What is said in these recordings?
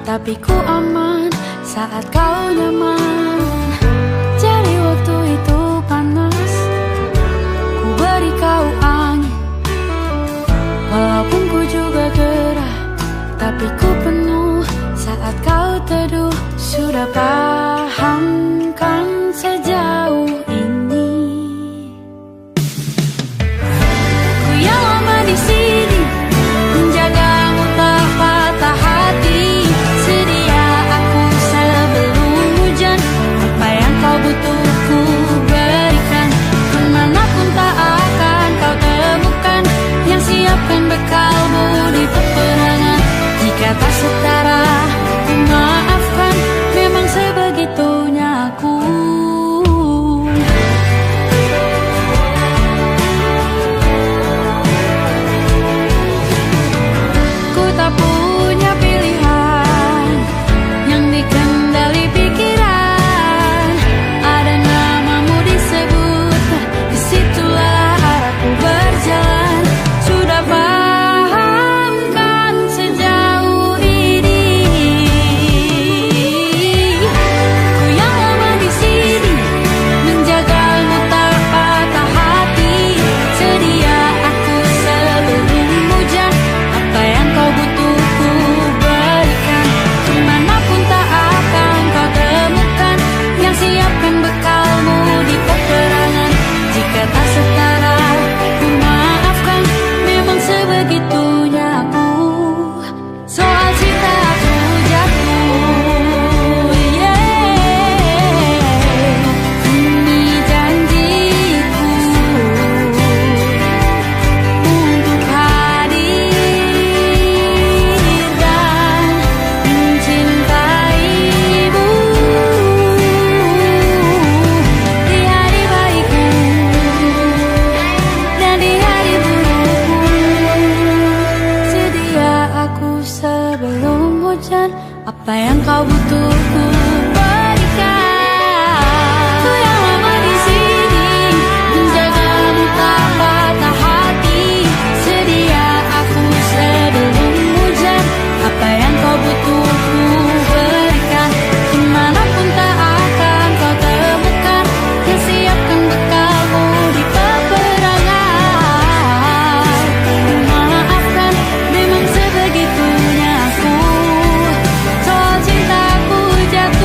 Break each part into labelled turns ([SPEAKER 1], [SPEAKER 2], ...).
[SPEAKER 1] tapi ku aman saat kau nyaman. Jadi waktu itu panas, ku beri kau angin. Walaupun ku juga gerah, tapi ku penuh saat kau teduh. Sudah paham kan sejauh ini? Ku yang lama di sini, menjagamu tak patah hati. Sedia aku sebelum hujan, apa yang kau butuh ku berikan. Kemanapun tak akan kau temukan yang siapkan bekalmu di peperangan. Jika tak setara, ku maafkan, memang sebegitunya aku. Ku tak punya pilihan yang dikendali pikiran. Ada namamu disebut, disitulah arahku berjalan. Sudah paham kan sejauh ini? Ku yang lama di sini, menjagamu tak patah hati. Sedia aku sebelum hujan, apa yang kau butuh ku berikan. Kemanapun tak akan kau temukan yang siapkan bekalmu di peperangan. Jika tak setara, ku maafkan, memang sebegitunya aku. Soal cinta aku jatuh, ini janjiku untuk hadir dan mencintaimu di hari baikku dan di hari burukku. Sedia aku sebelum hujan, apa yang kau butuh ku berikan. Ku yang lama di sini, menjagamu tak patah hati. Sedia aku sebelum hujan, apa yang kau butuh ku berikan. Kemanapun tak akan kau temukan yang siapkan bekalmu di peperangan. Maafkan, memang sebegitunya aku. Soal cintaku jatuh.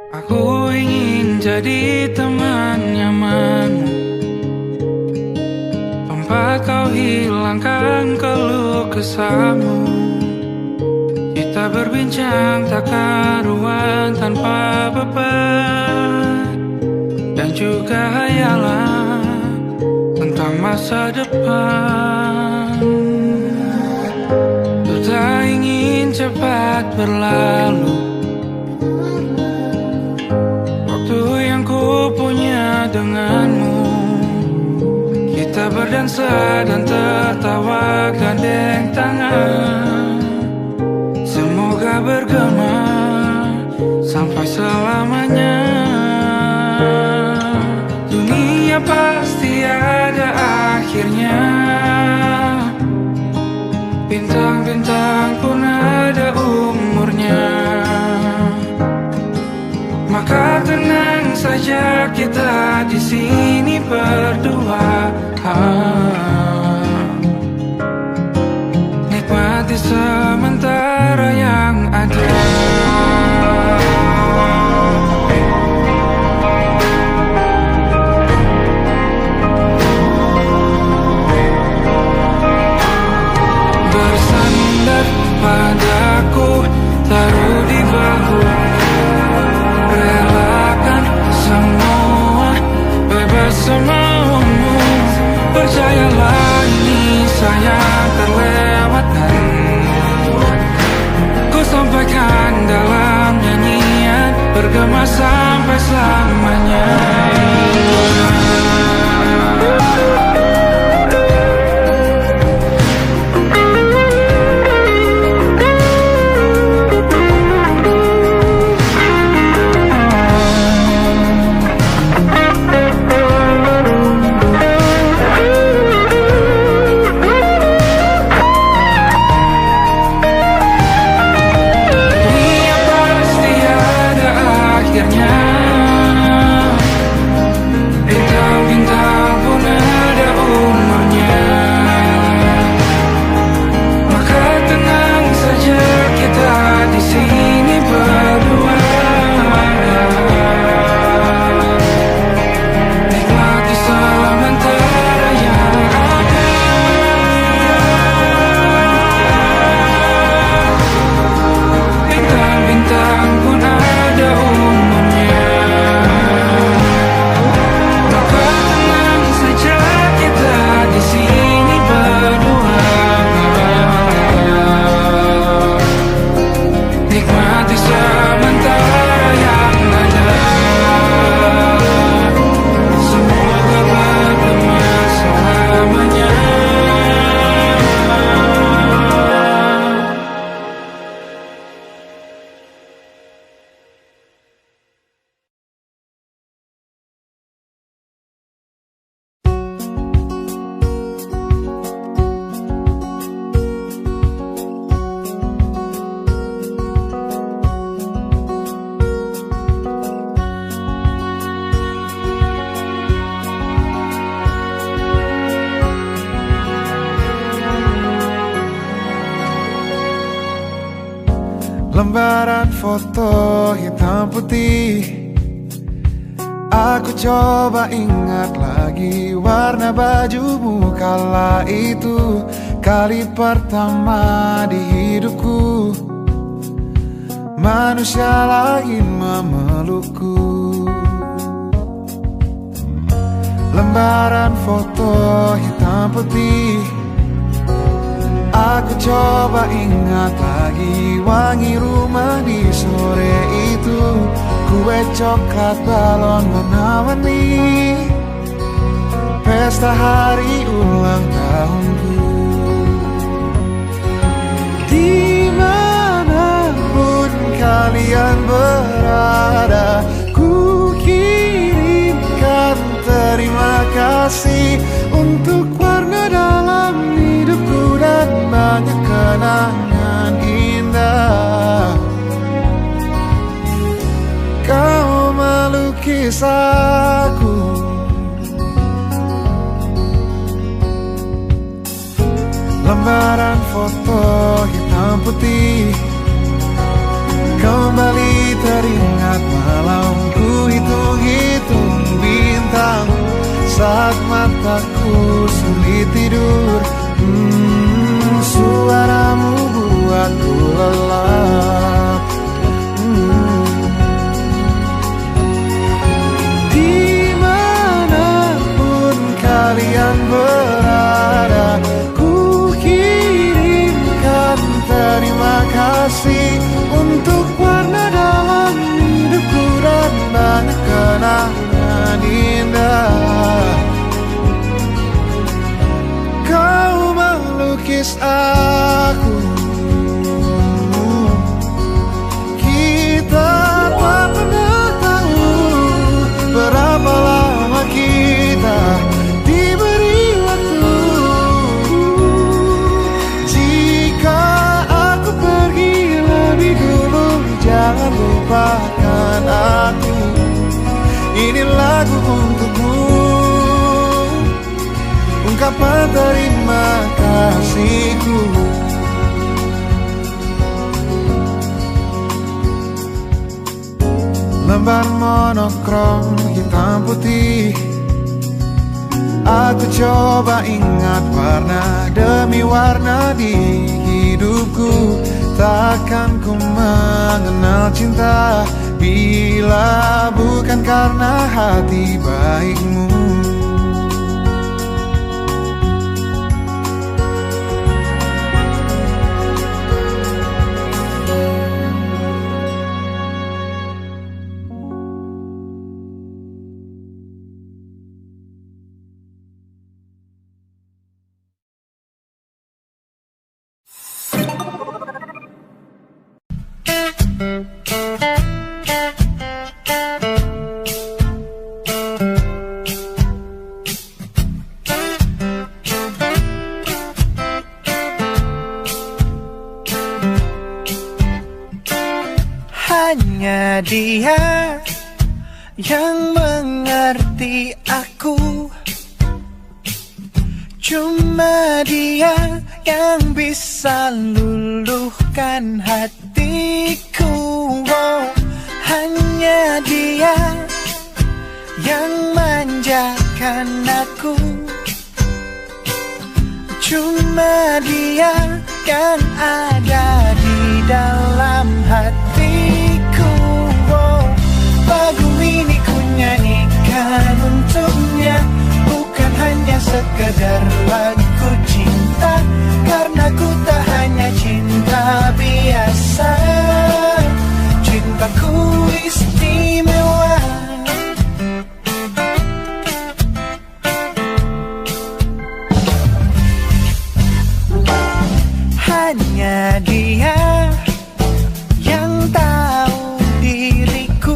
[SPEAKER 2] Aku ingin jadi teman nyamanmu, tempat kau hilangkan keluh kesahmu. Kita berbincang tak karuan tanpa beban, dan juga hayalan tentang masa depan. Ku tak ingin cepat berlalu waktu yang ku punya denganmu. Kita berdansa dan tertawa gandeng tangan, semoga bergema sampai selamanya. Dunia pasti ada akhirnya, bintang-bintang pun ada umurnya. Maka tenang saja kita di sini berdua, nikmati sementara yang ada. Bersandar padaku, taruh di bahu, relakan semua, bebas semaumu. Percayalah ini sayang terlewatkan, ku sampaikan dalam nyanyian, bergema sampai selamanya. Bintang-bintang pun ada umurnya, maka tenang saja kita di sini berdua, nikmati sementara yang ada. Bintang-bintang pun ada umurnya, di sini berdua, nikmati sementara yang ada. Semoga bergema selamanya.
[SPEAKER 3] Lembaran foto hitam putih, aku coba ingat lagi warna bajumu kala itu. Kali pertama di hidupku, manusia lain memelukku. Lembaran foto hitam putih, aku coba ingat lagi wangi rumah di sore itu. Kue coklat, balon warna-warni, pesta hari ulang tahunku. Dimanapun kalian berada, ku kirimkan terima kasih untuk warna dalam hidupku dan banyak kenangan indah. Kau melukis aku, lembaran foto hitam putih, kembali teringat malam saat mataku sulit tidur. Suaramu buatku lelap. Dimanapun kalian berada, ku kirimkan terima kasih untuk warna dalam hidupku dan banyak kenangan indah. Kau melukis aku, kita tak pernah tahu berapa lama kita diberi waktu. Jika aku pergi lebih dulu, jangan lupakan aku. Ini lagu untukmu, ungkapan terima kasihku. Lembar monokrom hitam putih, aku coba ingat warna demi warna di hidupku. Takkan ku mengenal cinta bila bukan karena hati baikmu.
[SPEAKER 4] Hanya dia yang mengerti aku, cuma dia yang bisa luluhkan hatiku. Oh, hanya dia yang manjakan aku, cuma dia yang ada di dalam hatiku. Oh, lagu ini ku nyanyikan untuknya, bukan hanya sekedar lagu cinta, karena ku tak hanya cinta biasa. Cintaku istimewa. Hanya dia yang tahu diriku,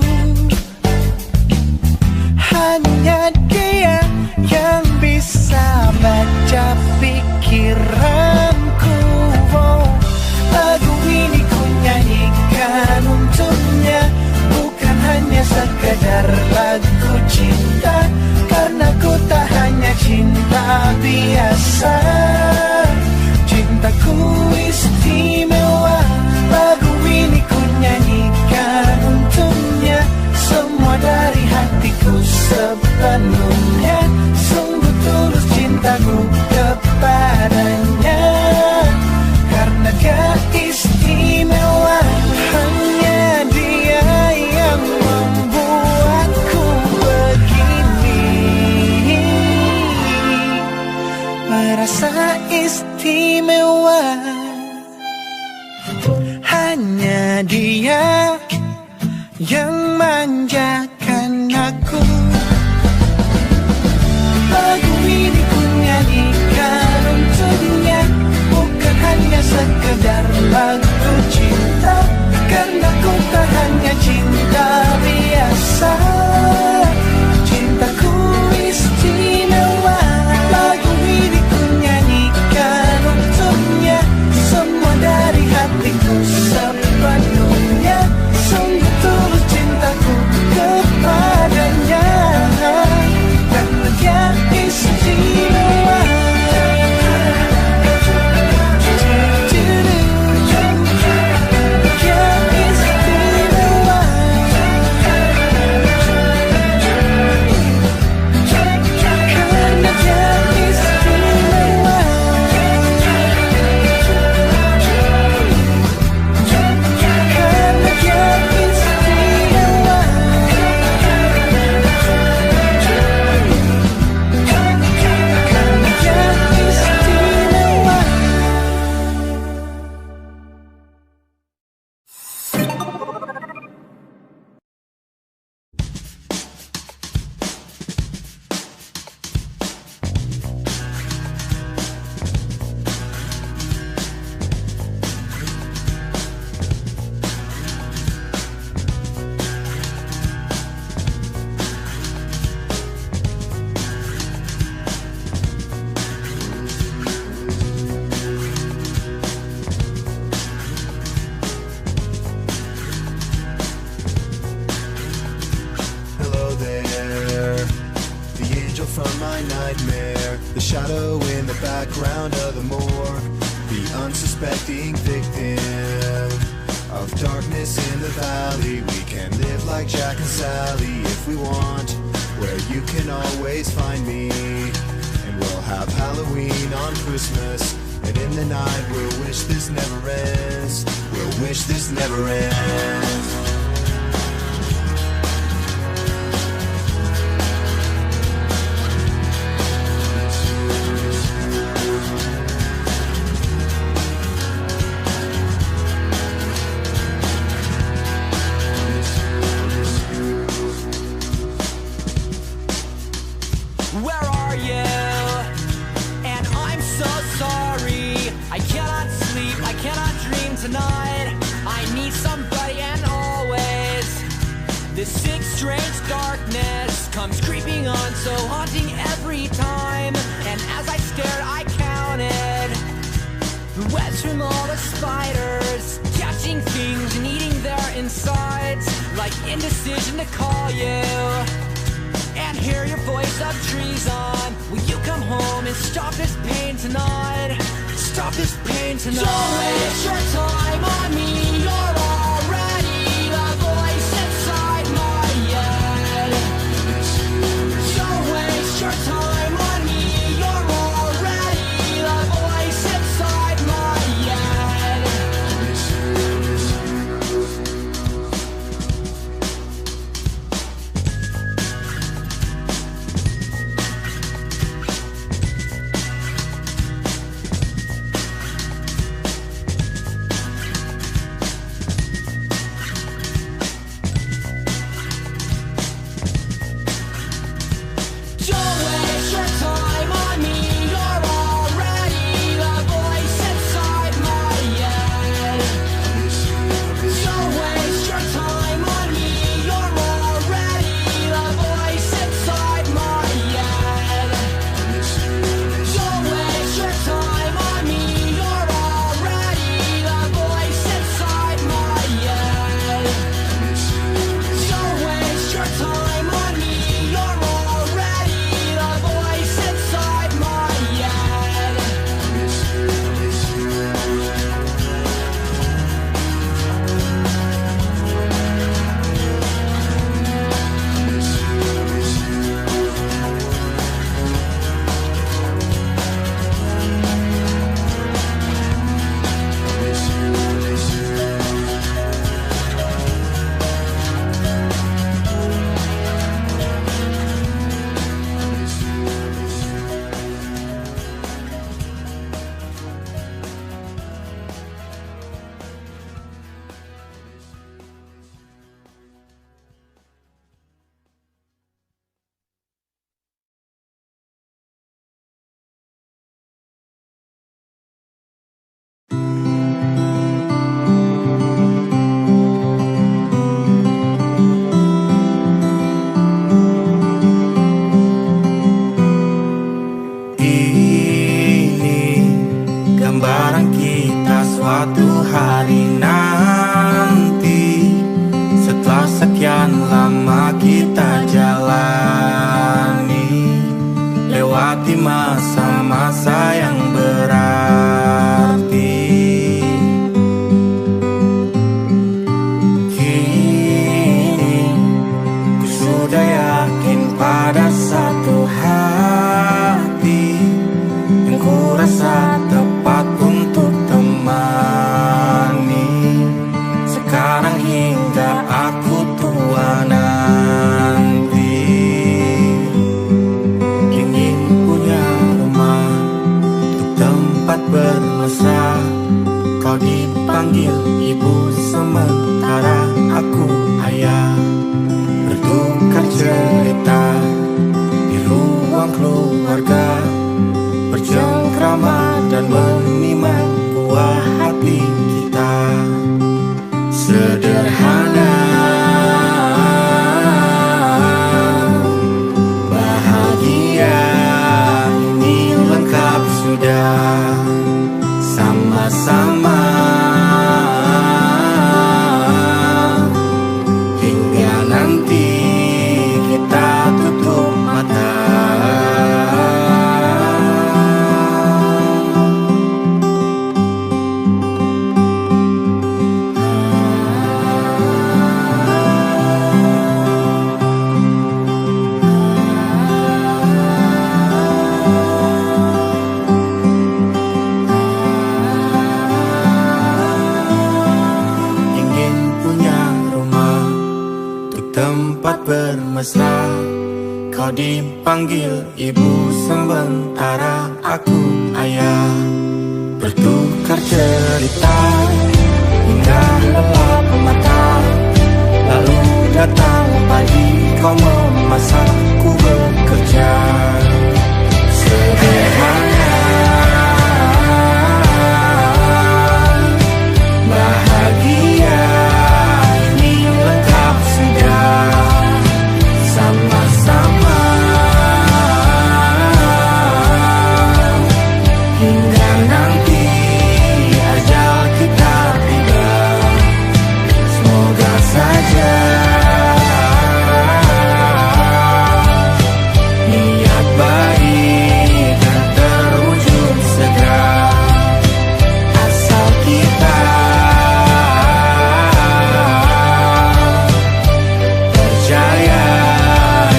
[SPEAKER 4] hanya dia yang bisa baca pikiranku. Oh, lagu ini ku nyanyikan untuknya, bukan hanya sekedar lagu cinta, karena ku tak hanya cinta biasa. Cintaku istimewa. Lagu ini ku nyanyikan untuknya, semua dari hatiku sepenuhnya. Sungguh tulus cintaku kepadanya, karena dia istimewa. Hanya dia yang membuatku begini, merasa istimewa. Hanya dia yang manjakan aku. Lagu ini ku nyanyikan untuknya, bukan hanya sekedar lagu cinta, karena ku tak hanya cinta biasa. Cintaku istimewa. Lagu ini ku nyanyikan untuknya, semua dari hatiku sepenuhnya. Sungguh tulus cintaku kepadanya, karena dia istimewa. Dia istimewa.
[SPEAKER 3] nightmare, the shadow in the background of the morgue, the unsuspecting victim of darkness in the valley. We can live like Jack and Sally if we want, where you can always find me. And we'll have Halloween on Christmas, and in the night we'll wish this never ends. We'll wish this never ends.
[SPEAKER 5] Where are you? And I'm so sorry. I cannot sleep, I cannot dream tonight. I need somebody and always. This sick, strange darkness comes creeping on, so haunting every time. And as I stared, I counted the webs from all the spiders, catching things and eating their insides, like indecision to call you and hear your voice of treason. Will you come home and stop this pain tonight? Stop this pain tonight. Don't waste your time on me. You're already the voice inside my head. Don't waste your time on me. You're already the voice inside my head. Don't waste your time on me. You're already the voice inside my head. Don't waste your time on me. You're already the voice inside my head. Don't waste your time on me. You're already the voice inside my head. Don't waste your time on me. You're already the voice inside my head.
[SPEAKER 6] Ini gambaran kita suatu hari nanti, setelah sekian lama kita jalani, lewati masa-masa yang berarti. Kini ku sudah yakin pada satu hati yang ku rasa tepat untuk temani, sekarang hingga aku tua nanti. Ingin punya rumah untuk tempat bermesra, kau dipanggil ibu sementara aku ayah, bertukar cerita di ruang keluarga, bercengkrama dan menimang buah hati kita. Sederhana tempat bermesra. Kau dipanggil ibu, sementara aku ayah. Bertukar cerita hingga lelap mata. Lalu datang pagi, kau memasak, ku bekerja. Sederhana, bahagia ini lengkap sudah. Sama-sama hingga nanti ajal kita tiba. Semoga saja niat baik dan terwujud segera. Asal kita percaya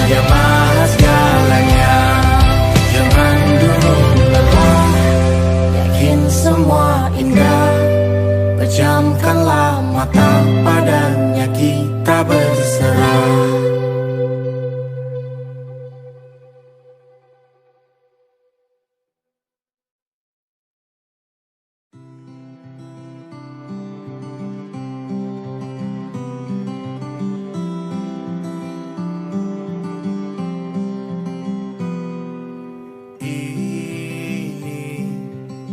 [SPEAKER 6] Dia Maha segalanya. Jangan dulu lelah, yakin semua indah. Pejamkanlah mata, padanya kita berserah. Ini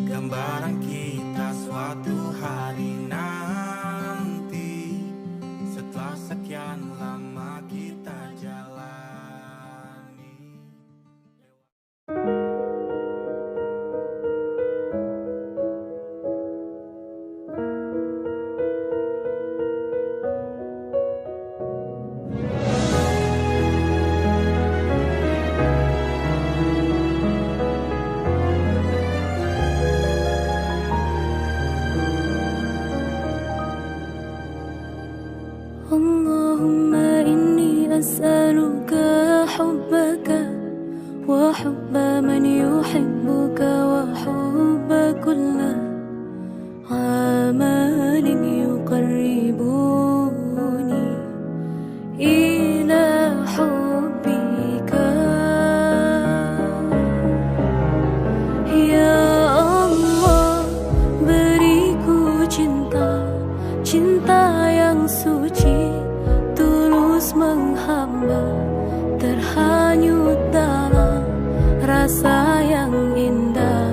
[SPEAKER 6] gambaran kita suatu hari nanti, setelah sekian lama kita jalani.
[SPEAKER 1] Allahumma inni as'aluka hubbaka wa hubba man yuhibbuka wa hubba kulla amalin yuqarribuni ila hubbika. Ya Allah, beriku cinta, cinta yang suci, tulus menghamba, terhanyut dalam rasa yang indah.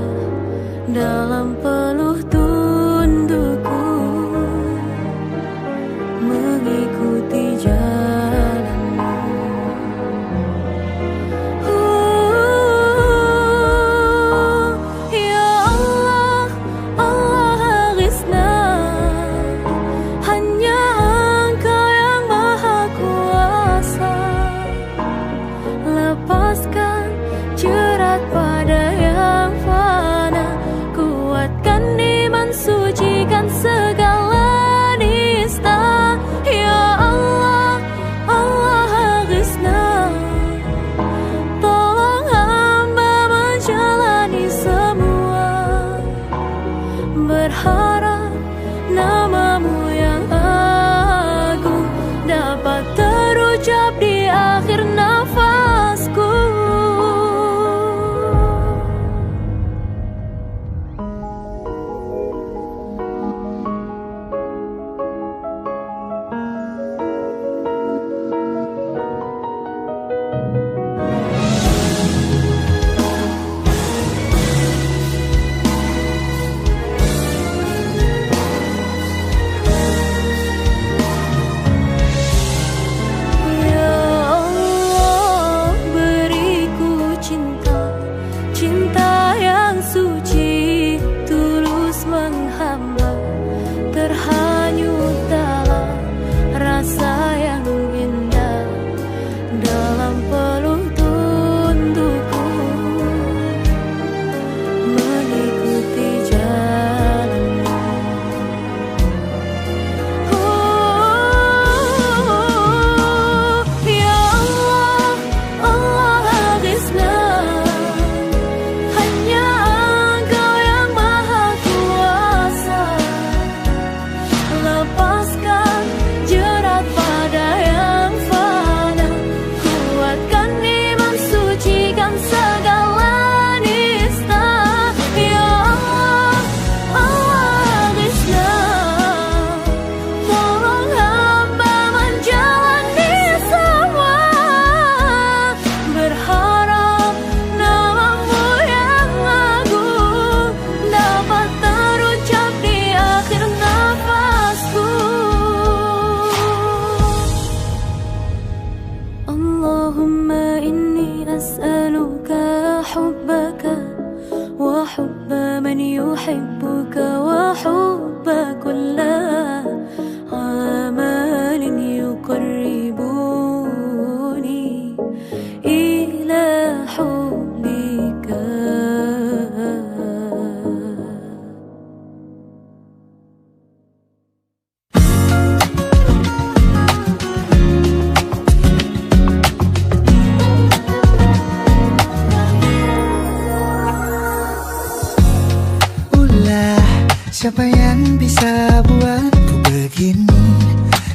[SPEAKER 4] Siapa yang bisa buatku begini?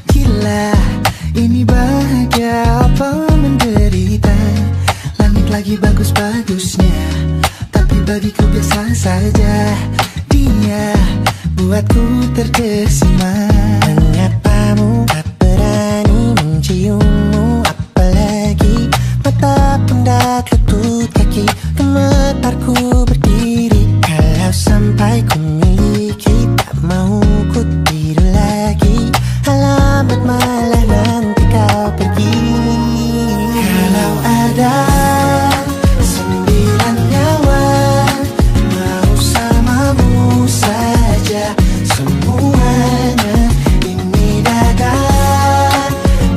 [SPEAKER 4] Gila, ini bahagia apa menderita? Langit lagi bagus-bagusnya, tapi bagiku biasa saja. Dia buatku terkesima. Menyapamu, tak berani menciummu, apalagi mata pundak lutut kaki. Gemetarku berdiri kalau sampai ku miliki. Tak mau ku tidur lagi, alamat malah nanti kau pergi. Kalau ada 9 nyawa, mau samamu saja semuanya. Ini dada,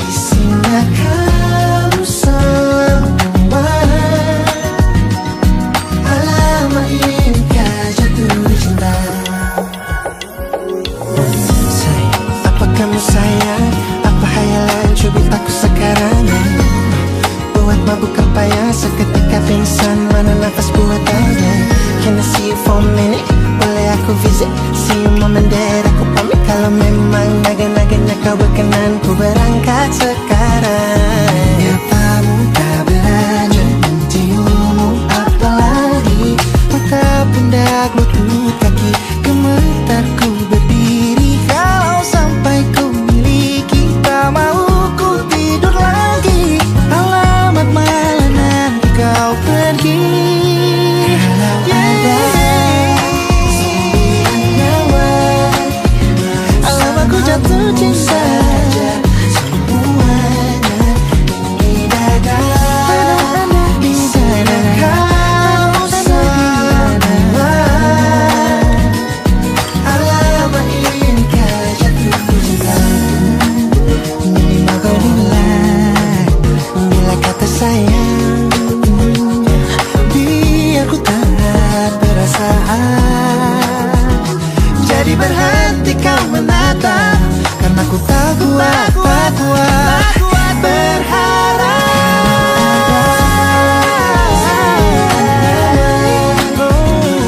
[SPEAKER 4] isinya kamu semua. Alamak inikah jatuh cinta. Sayang, apa kamu sayang? Apa hayalan cubit aku sekarang? Buat mabuk apa ya? Seketika pingsan, mana nafas buatannya? Can I see you for a minute? Boleh aku visit? See you mom and dad, aku pamit. Kalau memang naga-naganya kau berkenan, ku berangkat sekarang. Nyatamu tak berani menciummu, apalagi mata pundak lutut kaki. Gemetarku berdiri kalau sampai ku miliki. Tak mau ku tidur lagi, alamat malah nanti kau pergi. Kalau ada 9 nyawa, alamat ku jatuh cinta. Semuanya ini dada, isinya kamu semua. Alamat inikah jatuh cinta. Minimal kau bilang, bila kata sayang, biar ku tak perasaan. Jadi berhenti kau menatap, karena ku tak kuat berharap.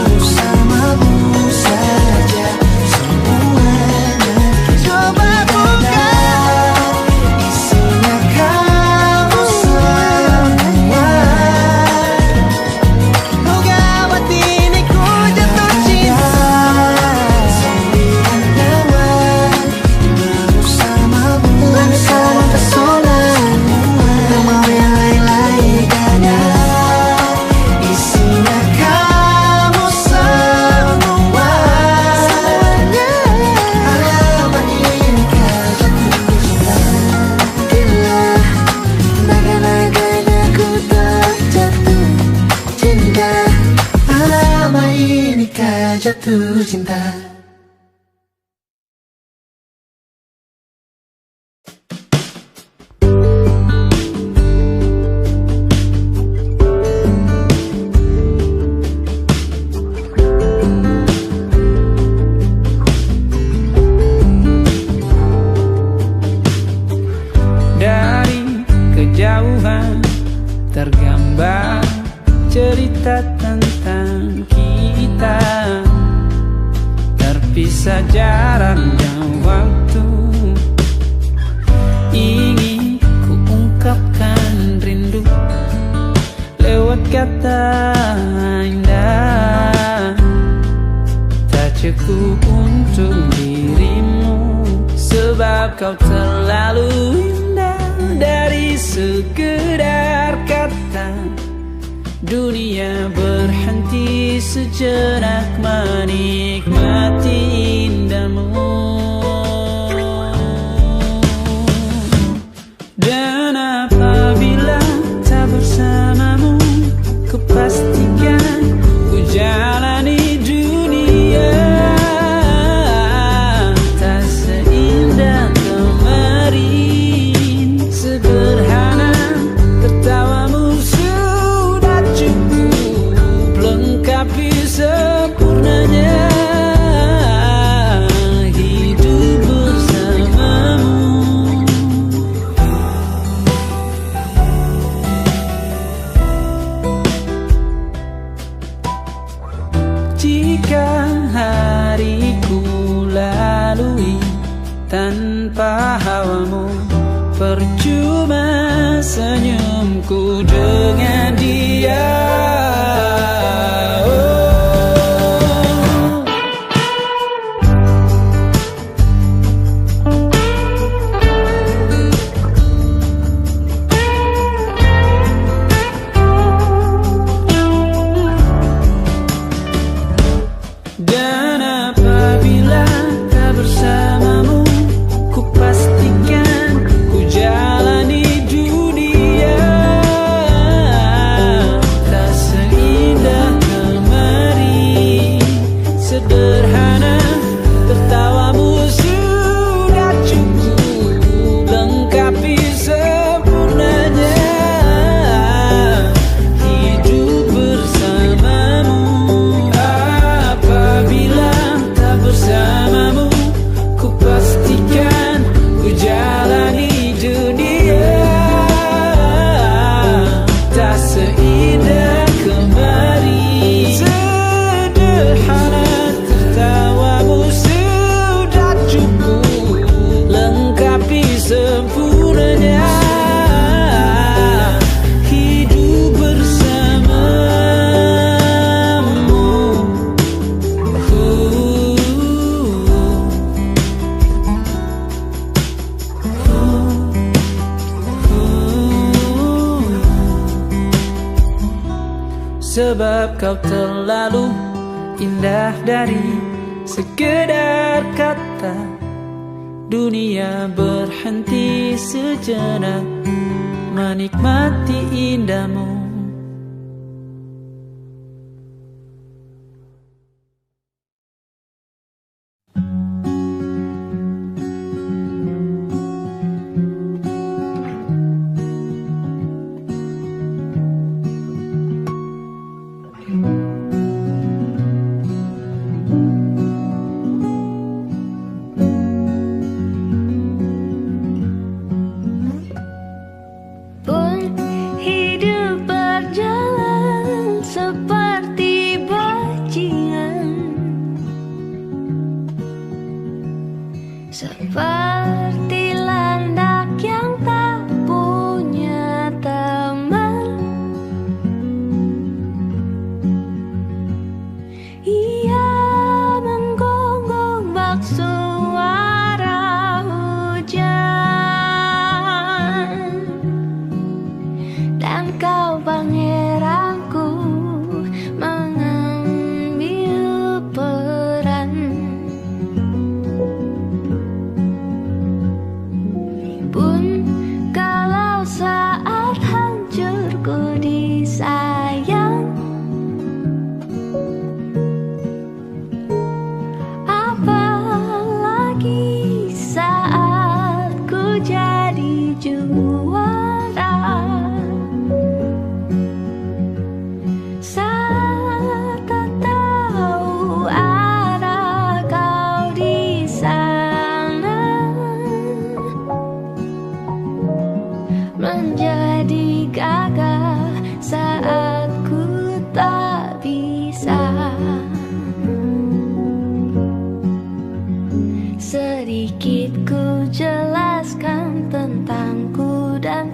[SPEAKER 4] Bersamamu saja semuanya. Coba buka, isinya kamu semua. Oh gawat ini ku jatuh cinta. 9 nyawa, bersamamu pesona. Tak mau yang lain-lain dada, isinya kamu semua. Alamat inikah jatuh cinta. Gila, naga-naganya ku tak jatuh cinta. Alamat inikah jatuh cinta.
[SPEAKER 2] Dari kejauhan tergambar cerita tentang kita, terpisah jarak dan waktu. Ingin ku ungkapkan rindu lewat kata indah. Tak cukup untuk dirimu, sebab kau terlalu indah. Dari sekedar kata, dunia berhenti sejenak menikmati indahmu. Dan apabila tak bersamamu, kupastikan ku jalani dunia tak seindah kemarin. Sederhana tertawamu sudah cukup lengkapi sempurnanya.
[SPEAKER 7] percuma senyumku dengan dia. Dan apabila tak bersamamu, ku pastikan ku jalani dunia tak seindah kemarin. Sederhana, tertawamu sudah cukup lengkapi sempurnanya hidup bersamamu. Apabila tak bersamamu, ku pastikan ku jalani dunia tak seindah kemarin. Sederhana, tertawamu sudah cukup lengkapi sempurnanya hidup bersamamu. Sebab kau terlalu indah dari sekedar kata. Dunia berhenti sejenak menikmati indahmu.
[SPEAKER 1] Pun hidup berjalan seperti bajingan, seperti landak yang tak punya teman. Ia menggonggong bak suara hujan, dan kau pangeranku mengambil peran. Pun kalau saat hancurku disayang, apalagi saat ku jadi juara. Saat tak tahu arah kau di sana, menjadi gagah saat ku tak bisa. Sedikit ku jelaskan tentangku dan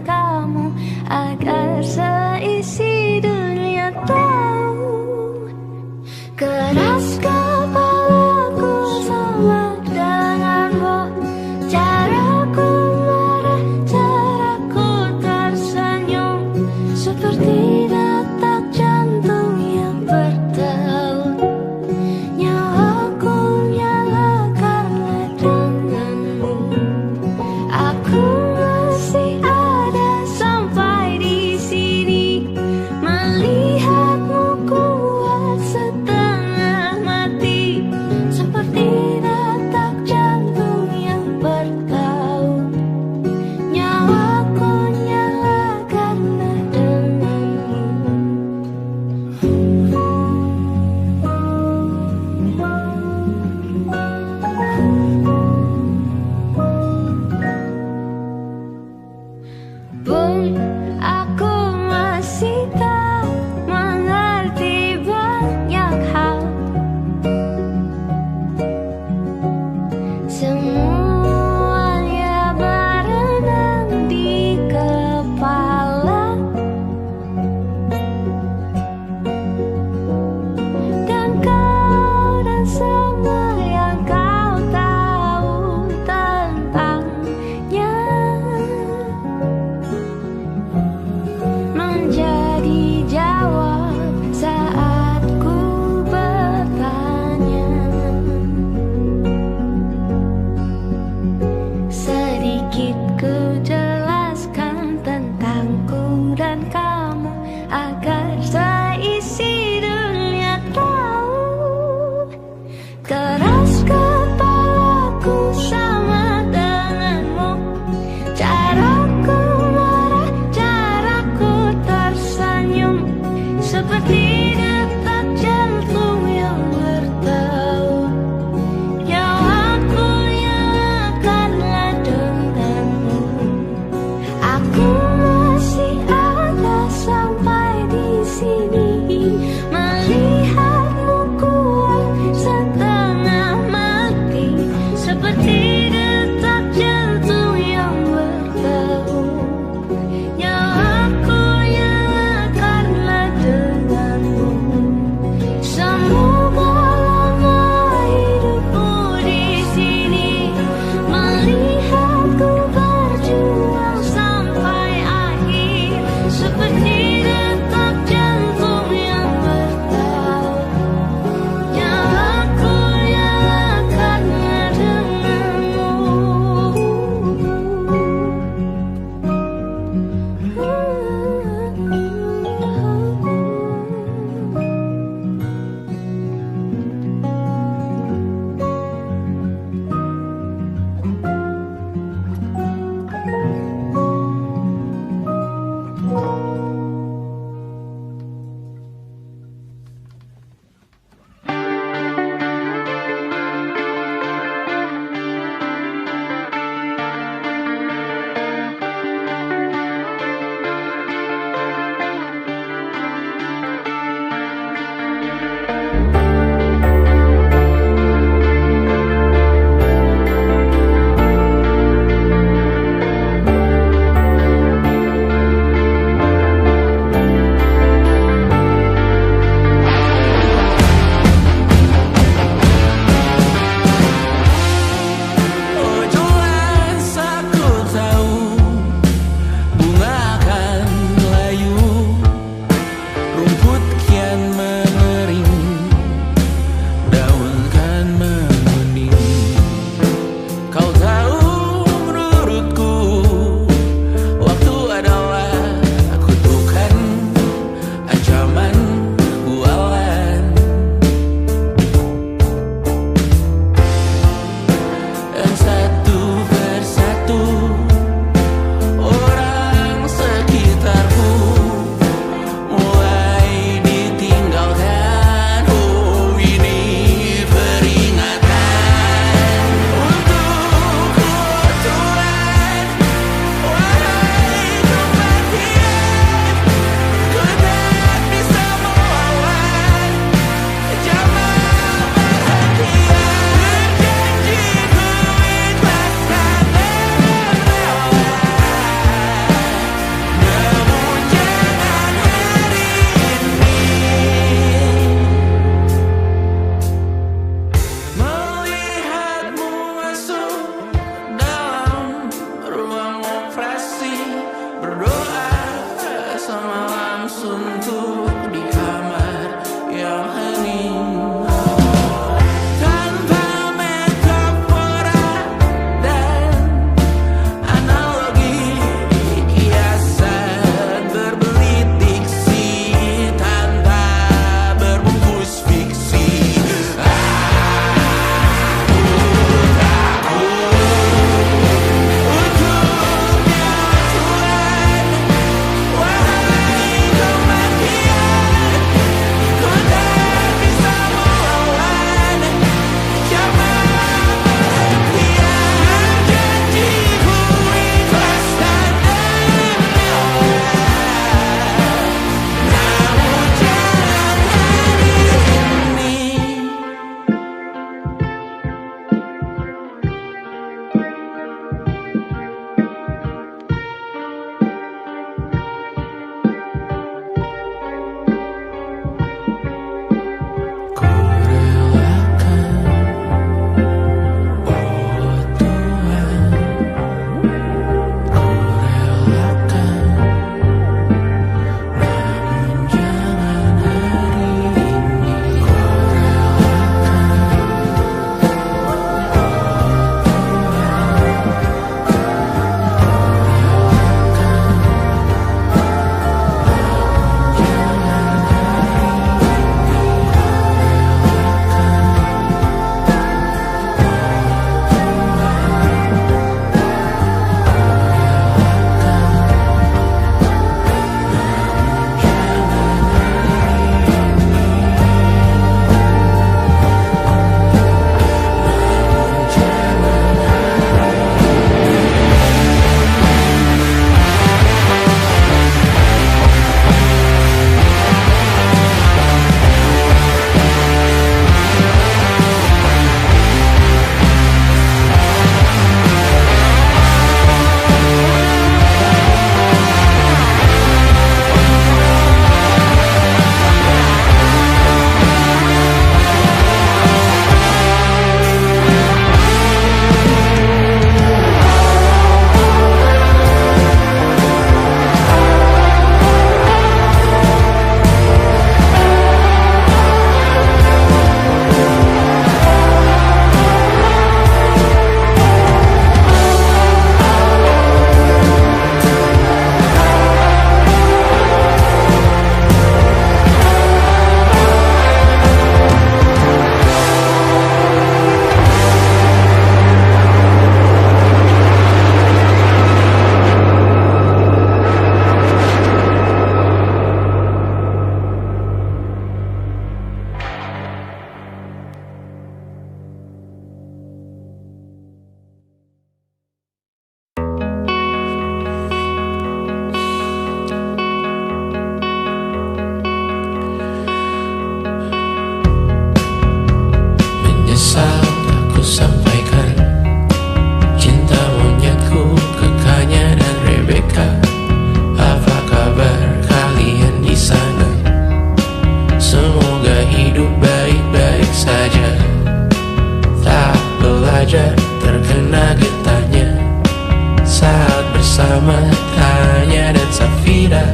[SPEAKER 8] bersama Tanya dan Safira.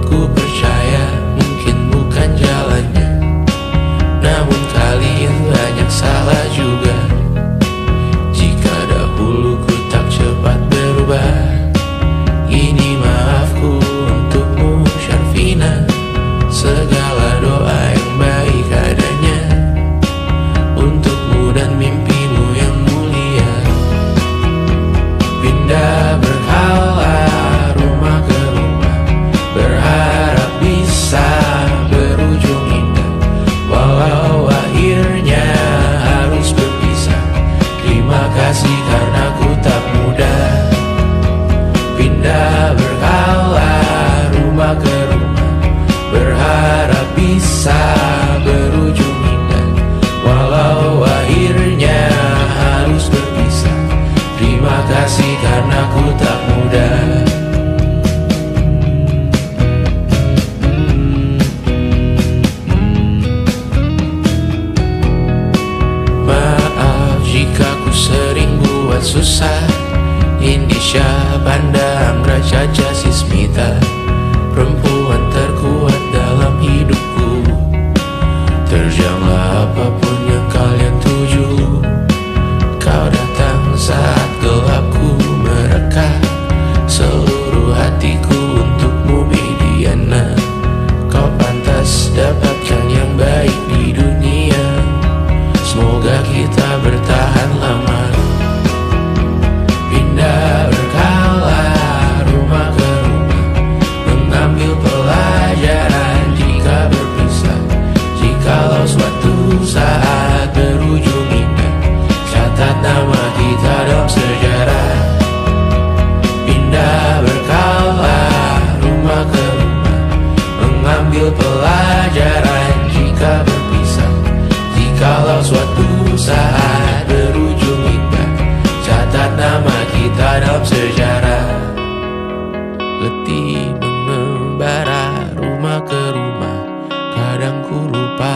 [SPEAKER 8] Ku percaya mungkin bukan jalannya, namun kalian banyak salah juga. Jika dahulu ku tak cepat berubah, ini maafku untukmu Syarfina. Segala doa yang baik adanya untukmu dan mimpimu yang mulia. Pindah berhala rumah ke rumah, berharap bisa berujung indah. Walau akhirnya harus berpisah, terima kasih karena ku tak mudah. Pindah berhala rumah ke rumah, berharap bisa berujung indah. Walau akhirnya harus berpisah, terima kasih karena ku tak mudah. Maaf jika ku sering buat susah. Indisha, Banda, Anggra, Caca, Sismita, perempuan terkuat dalam hidupku. Terjanglah apapun yang kalian tuju. Kau datang saat gelapku mereka, seluruh hatiku untukmu Mediana. Kau pantas dapatkan yang baik di dunia, semoga kita bertahan lama. Pindah berkala rumah ke rumah, mengambil pelajaran jika berpisah. Jikalau suatu saat berujung indah, catat nama kita dalam sejarah. Pindah berkala rumah ke rumah, mengambil pelajaran jika berpisah. Jikalau suatu saat berujung indah, catat nama kita dalam sejarah. Letih mengembara rumah ke rumah, kadang ku lupa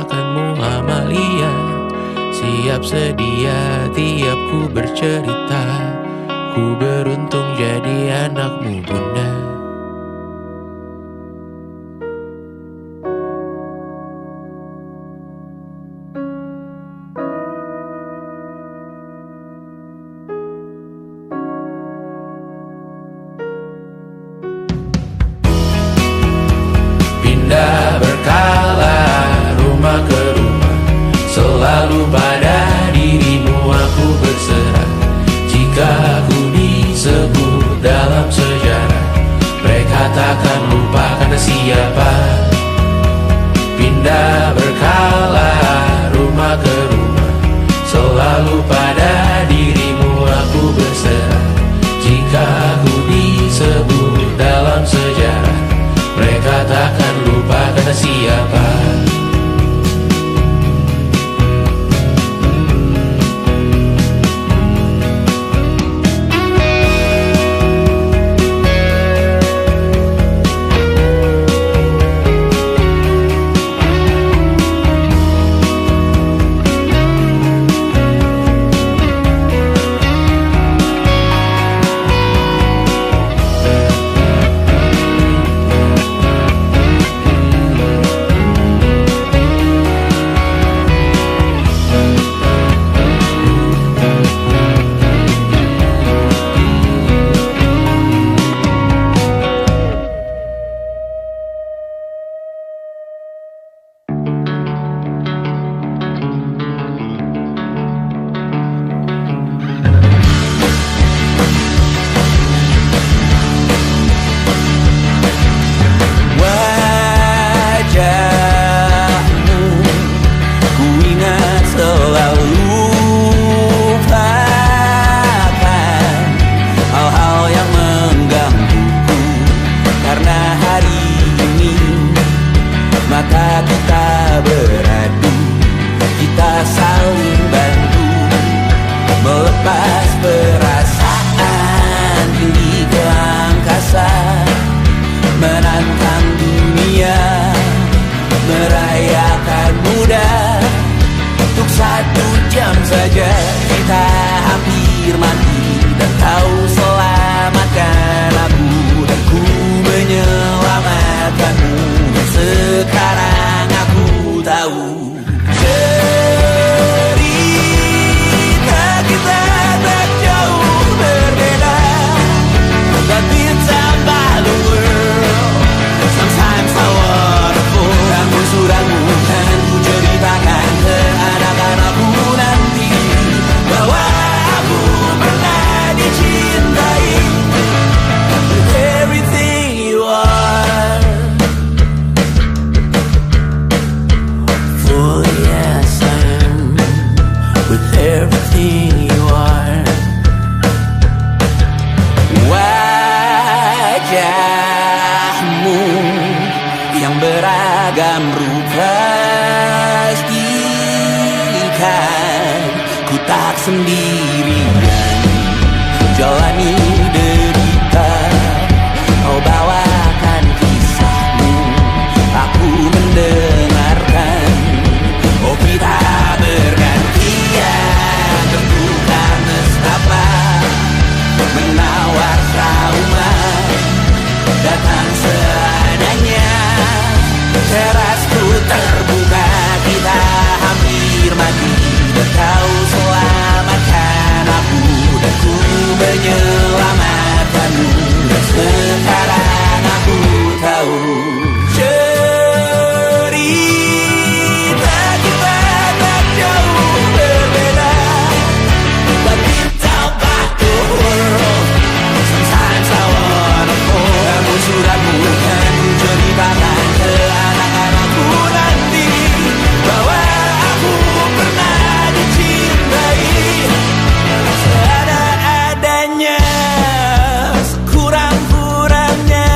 [SPEAKER 8] akanmu Amalia. Siap sedia tiap ku bercerita, ku beruntung jadi anakmu Bunda. Pindah berkala rumah ke rumah, selalu pada dirimu aku berserah. Jika aku disebut
[SPEAKER 5] wajahmu yang beragam rupa, pastikan ku tak sendirian jalani derita. Kau bawakan kisahmu, aku mendengarkan. Oh kita bergantian, tentukan nestapa menawar trauma datang seadanya. Terasku terbuka, kita hampir mati dan kau selamatkan aku dan ku menyelamatkanmu. Dan sekarang aku tahu cerita kita tak jauh berbeda, but it's about the world. Sometimes I wanna fall. Kamu sudah bukan ceritakan ke anak-anakku nanti bahwa aku pernah dicintai seadanya, sekurang-kurangnya.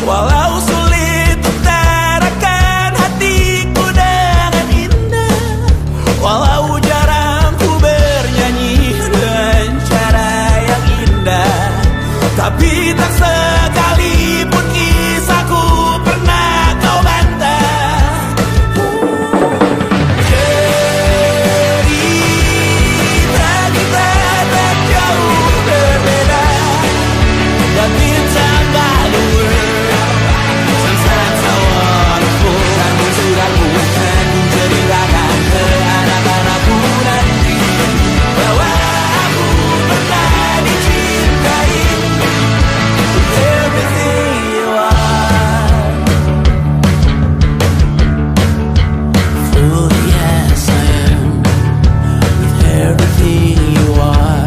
[SPEAKER 5] Walau sulit utarakan hatiku dengan indah, walau jarang ku bernyanyi dengan cara yang indah, tapi tak sekalipun kisahku pernah kau bantah. Cerita kita tak jauh berbeda, but it's about the world. Sometimes I wanna fall. Kamu sudah bukan menceritakan ke anak-anakku nanti bahwa aku pernah dicintai. Everything you are, fully yes I am, with everything you are.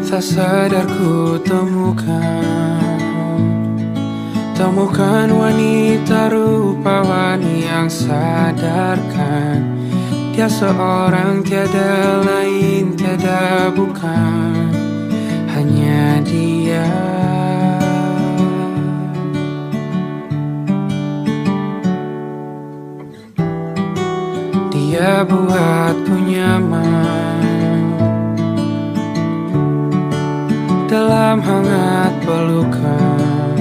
[SPEAKER 2] Tak sadar ku temukan wanita rupawan yang sadarkan dia seorang, tiada lain, tiada bukan, hanya dia. Dia buatku nyaman dalam hangat pelukan.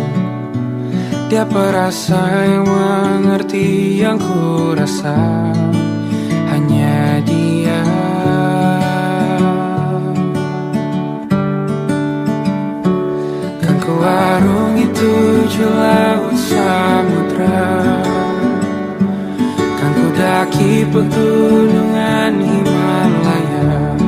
[SPEAKER 2] Dia perasa yang mengerti yang ku rasa, hanya dia. Kan ku arungi 7 laut samudra, kan ku daki pegunungan Himalaya.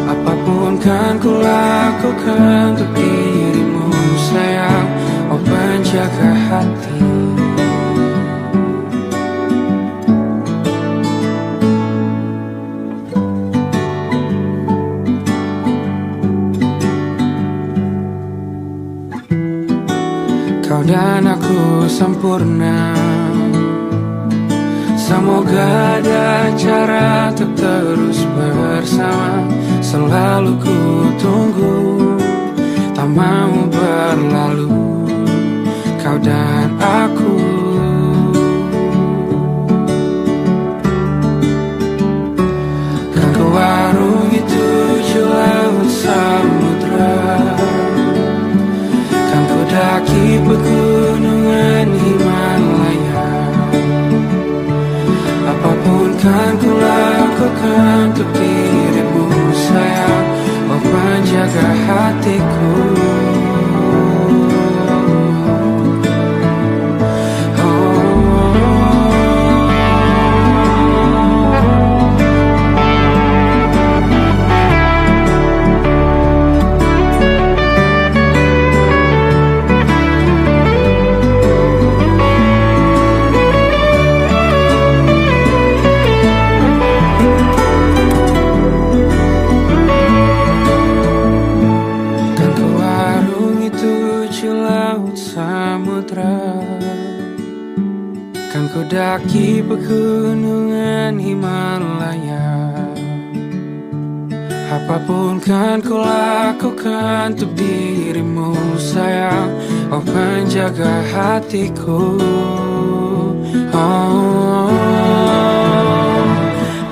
[SPEAKER 2] Apapun kan ku lakukan untuk dirimu sayang, oh penjaga hati. Kau dan aku sempurna, semoga ada cara untuk terus bersama. Selalu ku tunggu, tak mau berlalu, kau dan aku. Kan ku arungi 7 laut samudra, kan ku daki pegunungan Himalaya. Apapun kan ku lakukan untuk dirimu sayang, oh penjaga hatiku. Oh, pegunungan Himalaya. Apapun kan ku lakukan untuk dirimu sayang, oh penjaga hatiku.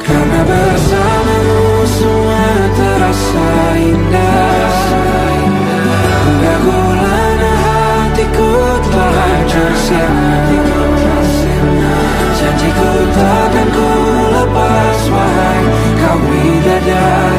[SPEAKER 2] Karena bersamamu semua terasa indah. Hingga gulana hatiku telah hancur sirna. Janjiku takkan ku lepas, wahai kau bidadari.